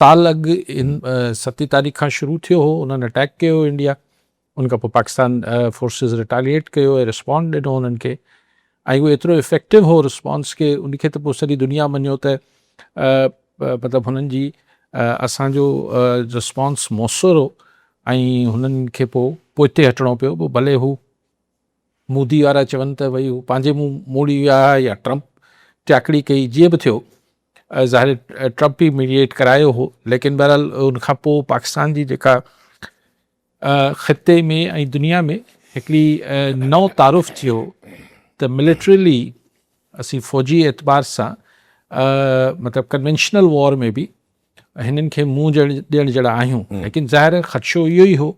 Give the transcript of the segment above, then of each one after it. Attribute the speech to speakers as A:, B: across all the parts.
A: साल अॻु 7 तारीख़ खां शुरू थियो हो, उन्हनि अटैक कयो इंडिया, उनखां पोइ पाकिस्तान फोर्सिस रिटालिएट कयो ऐं रिस्पॉन्ड ॾिनो उन्हनि खे, ऐं उहो एतिरो इफेक्टिव हो रिस्पॉन्स के उनखे त पोइ सॼी दुनिया मञियो त मतिलबु हुननि जी असांजो रिस्पॉन्स मौसर हो ऐं हुननि खे पोइ पोइते हटिणो पियो। पोइ भले हू मोदी वारा चवनि त भई हू पंहिंजे मुंहुं मोड़ी विया या ट्रंप चाकड़ी कई, जीअं बि थियो, ज़ाहिर ट्रंप ई मीडिएट करायो हो, लेकिन बहरहाल उनखां पोइ पाकिस्तान जी जेका ख़िते में ऐं दुनिया में हिकिड़ी नओं तारुफ़ थियो त मिलिट्रीली असीं फ़ौजी एतबार सां मतिलबु कन्वेंशनल वॉर में बि हिननि खे मुंहुं ॾियण जहिड़ा आहियूं, लेकिन ज़ाहिर ख़दशो इहो ई हो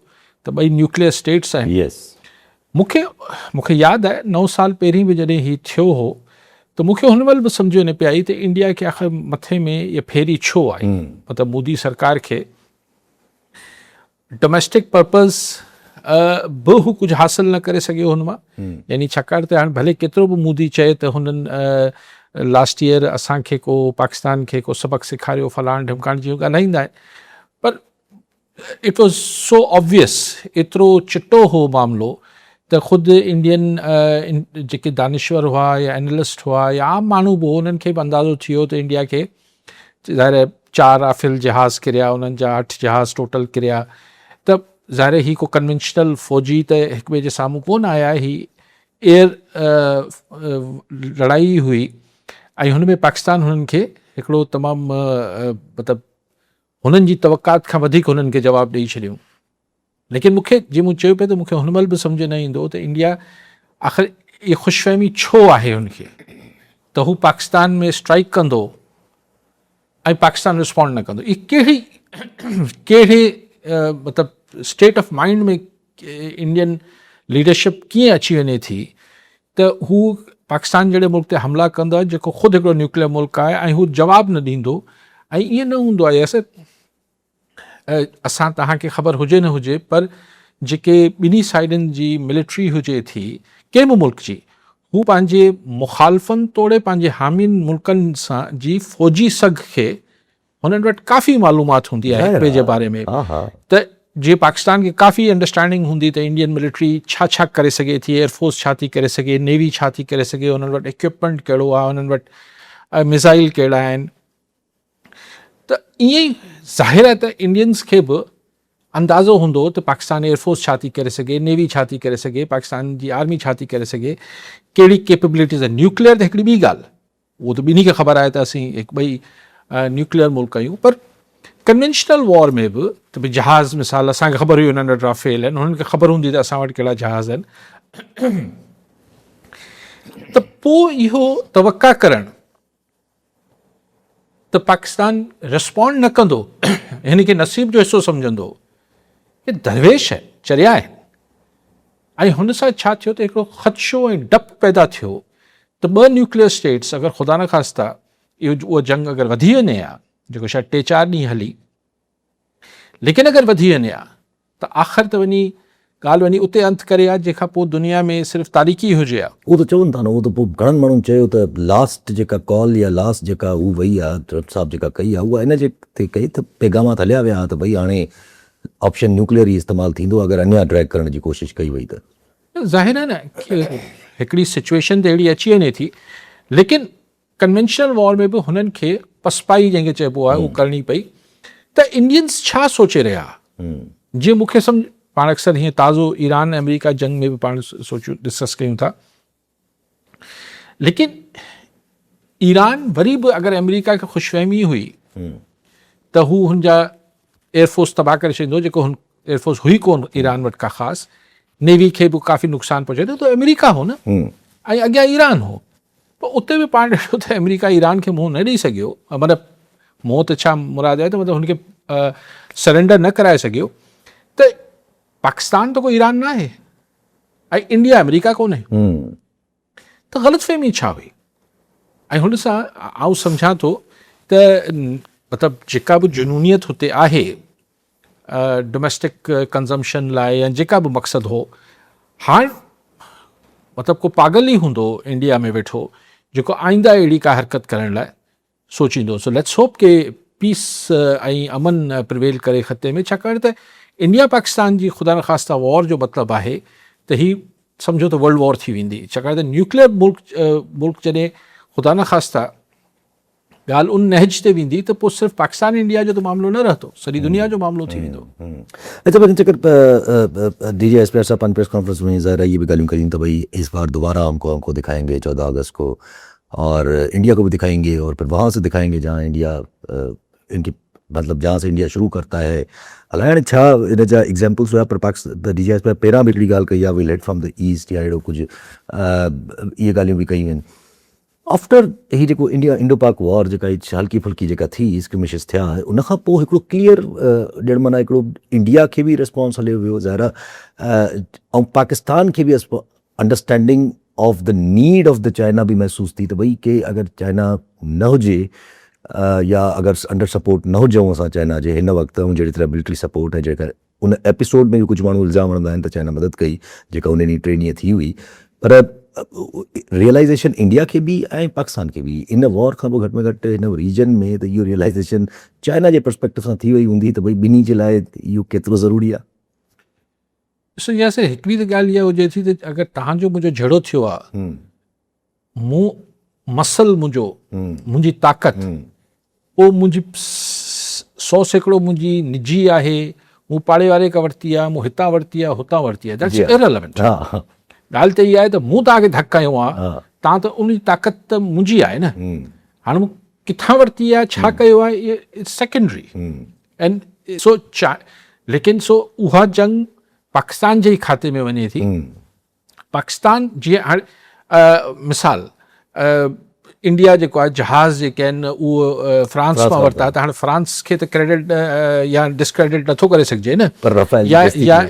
A: त ॿई न्यूक्लियर स्टेट्स आहिनि। मूंखे यादि आहे 9 साल पहिरीं बि जॾहिं हीउ थियो हो त मूंखे हुन महिल बि सम्झो न पिए आई त इंडिया खे आख़िर मथे में इहा फेरी छो आहे, मतिलबु मोदी सरकार खे डोमेस्टिक पर्पज़ बि हू कुझु हासिल न करे सघियो हुन मां, यानी छाकाणि त हाणे भले केतिरो बि मोदी चए त हुननि लास्ट ईयर असांखे को पाकिस्तान खे को सबक़ु सेखारियो फलाण ढिमकाण जी ॻाल्हाईंदा आहिनि, पर इट वॉज सो ऑब्वियस, एतिरो चिटो हो मामिलो त ख़ुदि इंडियन जेके दानिश्वर हुआ या एनालिस्ट हुआ या आम माण्हू बि उन्हनि खे बि अंदाज़ो थियो त इंडिया खे ज़ाहिर 4 राफेल जहाज़ किरिया, उन्हनि जा 8 जहाज़ टोटल किरिया, त ज़ाहिर ही को कन्वेंशनल फ़ौजी त हिक ॿिए जे साम्हूं कोन आया, ही एयर लड़ाई हुई ऐं हुन में पाकिस्तान हुननि खे हिकिड़ो तमामु मतिलबु हुननि जी तवक़ात खां वधीक हुननि खे जवाबु ॾेई छॾियूं। लेकिन मूंखे जीअं मूं चयो पियो त मूंखे हुन महिल बि सम्झ न ईंदो त इंडिया आख़िर इहा ख़ुशफ़हमी छो आहे हुनखे त हू पाकिस्तान में स्ट्राइक कंदो ऐं पाकिस्तान रिस्पॉन्ड न कंदो। इहा कहिड़े मतिलबु स्टेट ऑफ माइंड में इंडियन लीडरशिप कीअं अची वञे थी त हू पाकिस्तान जहिड़े मुल्क ते हमला कंदो आहे जेको ख़ुदि हिकिड़ो न्यूक्लियर मुल्क आहे ऐं हू जवाबु न ॾींदो, ऐं ईअं न हूंदो आहे असां तव्हांखे ख़बर हुजे न हुजे पर जेके ॿिन्ही साइडनि जी मिलिट्री हुजे थी कंहिं बि मुल्क जी, हू पंहिंजे मुखालफ़नि तोड़े पंहिंजे हामियुनि मुल्कनि सां जी फ़ौजी सघ खे हुननि वटि काफ़ी मालूमात हूंदी आहे हिक ॿिए जे बारे में, त जीअं पाकिस्तान खे काफ़ी अंडरस्टैंडिंग हूंदी त इंडियन मिलिट्री छा करे सघे थी, एयरफोर्स छा थी करे सघे, नेवी छा थी करे सघे, हुननि वटि इक्विपमेंट कहिड़ो आहे, हुननि वटि मिसाइल कहिड़ा आहिनि, त ईअं ई ज़ाहिर आहे त इंडियंस खे बि अंदाज़ो हूंदो त पाकिस्तान एयरफोर्स छा थी करे सघे, नेवी छा थी करे सघे, पाकिस्तान जी आर्मी छा थी करे सघे, कहिड़ी कैपेबिलिटीज़ आहे। न्यूक्लियर त हिकिड़ी ॿी ॻाल्हि, उहो त ॿिन्ही खे ख़बर आहे त असीं हिकु ॿई न्यूक्लियर मुल्क आहियूं, पर कन्वेंशनल वॉर में बि त भई जहाज़ मिसाल असांखे ख़बर हुई हुननि वटि राफेल आहिनि, हुननि खे ख़बर हूंदी त असां वटि कहिड़ा जहाज़ आहिनि, त पोइ इहो तवक़ा करणु त पाकिस्तान रिस्पॉन्ड न कंदो, हिन खे नसीब जो हिसो सम्झंदो, हे दरवेश आहे, चरिया आहे। ऐं हुन सां छा थियो त हिकिड़ो ख़दशो ऐं डपु पैदा थियो त 2 न्यूक्लियर स्टेट्स अगरि ख़ुदा न ख़ास्ता उहा जंग अगरि वधी वञे हा, जेको शायदि 3-4 ॾींहं हली, लेकिन अगरि वधी वञे हा त आख़िर त ॻाल्हि वञी उते अंत करे आहे जंहिंखां पोइ दुनिया में सिर्फ़ु तारीख़ी हुजे हा।
B: उहो त चवनि था न, उहो त पोइ घणनि माण्हुनि चयो त लास्ट जेका कॉल या लास्ट जेका हू वई आहे ट्रम्प साहब जेका कई आहे उहा इन जे ते कई त पैगामात हलिया विया त भई हाणे ऑप्शन न्यूक्लियर ई इस्तेमालु थींदो अगरि अञा ड्रैग करण जी कोशिशि कई वई त।
A: ज़ाहिर आहे न हिकिड़ी सिचुएशन त अहिड़ी अची वञे थी, लेकिन कन्वेंशनल वॉर में बि हुननि खे पसपाई जंहिंखे चइबो आहे उहो करणी पई, त इंडियंस छा सोचे रहिया, जीअं मूंखे सम्झ पाण अक्सर हीअं ताज़ो ईरान अमेरिका जंग में बि पाण सोचूं डिस्कस कयूं था, लेकिन ईरान वरी बि अगरि अमेरिका खे ख़ुशफ़हमी हुई त हू हुनजा एयरफोर्स तबाह करे छॾींदो, जेको हुन एयरफोर्स हुई कोन ईरान वटि का ख़ासि, नेवी खे बि काफ़ी नुक़सानु पहुचाए त अमेरिका हो न, ऐं अॻियां ईरान हो, पोइ उते बि पाण ॾिठो त अमेरिका ईरान खे मुंहुं न ॾेई सघियो, मतिलबु मुंहुं त छा मुराद आहे त मतिलबु हुनखे सरेंडर न कराए सघियो, त पाकिस्तान त कोई ईरान न आहे ऐं इंडिया अमेरिका कोन्हे, त ग़लतफ़हमी छा हुई। ऐं हुन सां आउं सम्झां थो त मतिलबु जेका बि जुनूनियत हुते आहे डोमेस्टिक कंज़म्पशन लाइ या जेका बि मक़सदु हो, हाणे मतिलबु को पागल ई हूंदो इंडिया में वेठो जेको आईंदा अहिड़ी का हरकत करण लाइ सोचींदो। सो लेट्स होप के पीस ऐं अमन प्रिवेल करे ख़ते में, छाकाणि त इंडिया पाकिस्तान जी ख़ुदा न ख़ास्ता वॉर जो मतिलबु आहे त ही सम्झो त वर्ल्ड वॉर थी वेंदी, छाकाणि त न्यूक्लियर मुल्क जॾहिं ख़ुदा न ख़ास्ता ॻाल्हि उन नहज ते वेंदी त पोइ सिर्फ़ु पाकिस्तान इंडिया जो त मामिलो न रहंदो, सॼी दुनिया जो मामिलो थी वेंदो।
B: अच्छा पर चक्कर डीजे एसपीआर साहब प्रेस कॉन्फ्रेंस में ज़ाहिर ये भी गालियों करी तो भाई इस बार दोबारा हमको दिखाएंगे 14 अगस्त को, और इंडिया को भी दिखाएंगे और फिर वहाँ से दिखाएंगे जहाँ इंडिया इनकी मतलब जहाँ से इंडिया शुरू करता है। हलाइण छा इन जा एग्जाम्पल्स हुआ, पर पाकिस्तान डीजे एसपीआर पहिरां भी हिकिड़ी ॻाल्हि कई आहे, we let from the east या अहिड़ो कुझु इहे ॻाल्हियूं बि कयूं आहिनि। आफ्टर ही जेको इंडो पाक वॉर जेका हल्की फुल्की जेका थी स्क्रिमिशिस थिया, उन खां पोइ हिकिड़ो क्लियर ॼण माना हिकिड़ो इंडिया खे बि रिस्पॉन्स हलियो वियो ज़ाहिर आहे, ऐं पाकिस्तान खे बि understanding of the need of the China भी महसूस थी, तो भाई कि अगर चाइना न हुजे या अगर अंडर सपोर्ट न हुजूं असां चाइना जे हिन वक़्तु, ऐं जहिड़ी तरह मिलिट्री सपोर्ट है जेका उन एपिसोड में भी कुछ माण्हू इल्ज़ाम हणंदा आहिनि त चाइना मदद कई जेका उन ॾींहुं 3 ॾींहं थी हुई, पर रियलाइज़ेशन इंडिया के भी ऐं पाकिस्तान के भी इन वॉर खां पोइ घटि में घटि हिन रीजन में त इहो रियलाइज़ेशन चाइना जे पर्सपेक्टिव सां थी वई हूंदी त भाई ॿिन्ही जे लाइ इहो केतिरो ज़रूरी आहे।
A: ॾिसो यासे हिकिड़ी त ॻाल्हि इहा हुजे थी त अगरि तव्हांजो मुंहिंजो झड़ो थियो आहे, मूं मसल मुंहिंजो मुंहिंजी ताक़त पोइ मुंहिंजी 100% मुंहिंजी निजी आहे, मूं पाड़े वारे खां वरिती आहे, मूं हितां वरिती आहे हुतां वरिती आहे, दैट्स इररिलेवेंट। ॻाल्हि त इहा आहे त मूं तव्हांखे धकु कयो आहे, तव्हां त उन ताक़त त मुंहिंजी आहे न, हाणे मूं किथां वरिती आहे छा कयो आहे इट्स सेकेंडरी एंड सो लेकिन सो उहा जंग पाकिस्तान जे ई खाते में वञे थी। पाकिस्तान जीअं हाणे मिसाल इंडिया जेको आहे जहाज़ जेके आहिनि उहो फ्रांस मां वरिता, त हाणे फ्रांस खे त क्रेडिट या डिस्क्रेडिट नथो करे सघिजे न,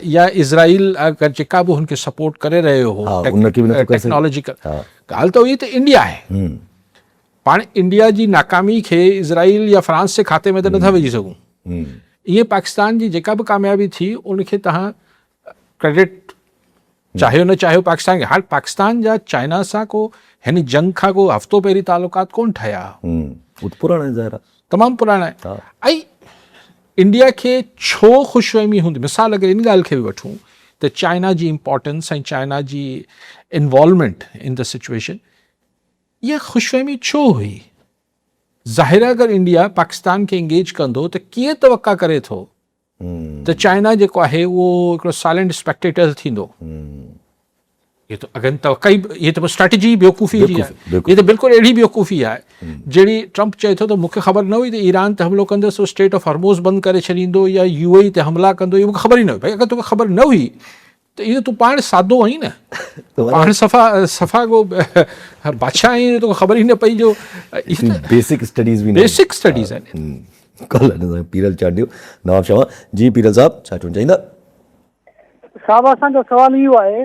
A: या इज़राइल अगरि जेका बि हुनखे सपोर्ट करे रहियो हो टेक्नोलॉजिकल, ॻाल्हि त हुई त इंडिया आहे, पाण इंडिया जी नाकामी खे इज़राइल या फ्रांस जे खाते में त नथा विझी सघूं। ईअं पाकिस्तान जी जेका बि कामयाबी थी उनखे तव्हां क्रेडिट चाहियो न चाहियो पाकिस्तान खे। हाणे पाकिस्तान जा चाइना सां को हिन जंग खां को हफ़्तो पहिरीं तालुकात कोन ठहिया, तमामु पुराणा आहे। ऐं इंडिया खे छो ख़ुशफ़हमी हूंदी, मिसाल अगरि इन ॻाल्हि खे बि वठूं त चाइना जी इम्पोर्टेंस ऐं चाइना जी इन्वॉल्वमेंट इन द सिचुएशन, इहा ख़ुशफ़हमी छो हुई? ज़ाहिर आहे अगरि इंडिया पाकिस्तान खे इंगेज कंदो त कीअं तवक़ा करे थो त चाइना जेको आहे उहो हिकिड़ो साइलेंट स्पेक्टेटर थींदो। ये तो अगरि तवक़ा ई, ये तो स्ट्रेटजी बेवकूफ़ी जी आहे, ये तो बिल्कुलु अहिड़ी बेवकूफ़ी आहे जहिड़ी ट्रंप चए थो त मूंखे ख़बर न हुई त ईरान ते हमलो कंदसि, स्टेट ऑफ हॉर्मोज़ बंदि करे छॾींदो या UAE ते हमला कंदो, इहो मूंखे ख़बर ई न हुई। भाई अगरि तोखे ख़बर न हुई त इहो तूं पाण सादो आहीं न, पाण सफ़ा को बादशाह आहीं, तोखे ख़बर ई न पई जो
B: बेसिक
A: स्टडीज़ आहिनि।
B: पीरल चांडियो नवाब शाह जी, पीरल साहब छा चवणु चाहींदा?
C: साहब असांजो सवाल इहो आहे